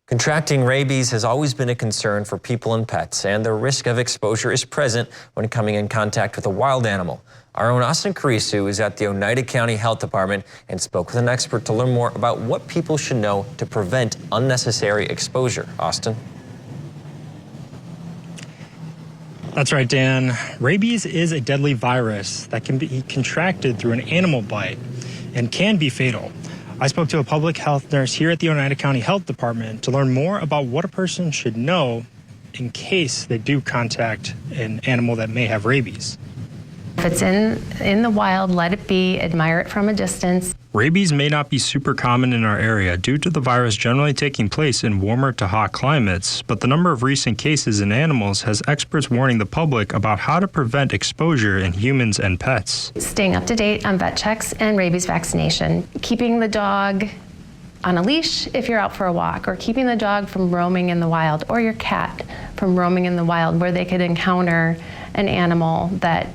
Contracting rabies has always been a concern for people and pets, and the risk of exposure is present when coming in contact with a wild animal. Our own Austin Carisu is at the Oneida County Health Department and spoke with an expert to learn more about what people should know to prevent unnecessary exposure. Austin? That's right, Dan. Rabies is a deadly virus that can be contracted through an animal bite and can be fatal. I spoke to a public health nurse here at the Oneida County Health Department to learn more about what a person should know in case they do contact an animal that may have rabies. If it's in the wild, let it be, admire it from a distance. Rabies may not be super common in our area due to the virus generally taking place in warmer to hot climates, but the number of recent cases in animals has experts warning the public about how to prevent exposure in humans and pets. Staying up to date on vet checks and rabies vaccination. Keeping the dog on a leash if you're out for a walk, or keeping the dog from roaming in the wild, or your cat from roaming in the wild where they could encounter an animal that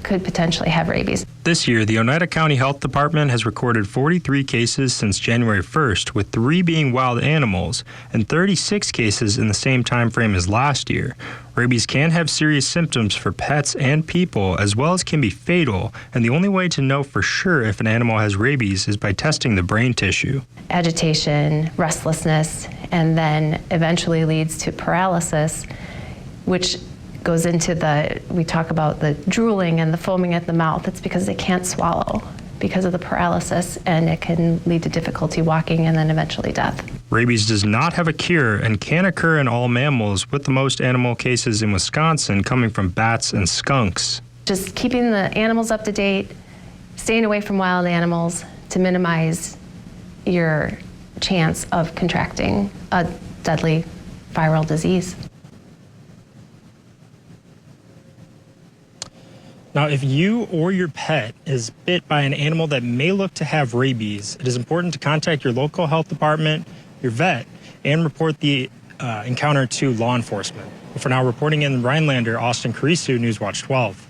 could potentially have rabies. This year, the Oneida County Health Department has recorded 43 cases since January 1st, with 3 being wild animals and 36 cases in the same time frame as last year. Rabies can have serious symptoms for pets and people, as well as can be fatal, and the only way to know for sure if an animal has rabies is by testing the brain tissue. Agitation, restlessness, and then eventually leads to paralysis, which goes into we talk about the drooling and the foaming at the mouth. It's because they can't swallow because of the paralysis, and it can lead to difficulty walking and then eventually death. Rabies does not have a cure and can occur in all mammals, with the most animal cases in Wisconsin coming from bats and skunks. Just keeping the animals up to date, staying away from wild animals to minimize your chance of contracting a deadly viral disease. Now, if you or your pet is bit by an animal that may look to have rabies, it is important to contact your local health department, your vet, and report the encounter to law enforcement. For now, reporting in Rhinelander, Austin Carisu, Newswatch 12.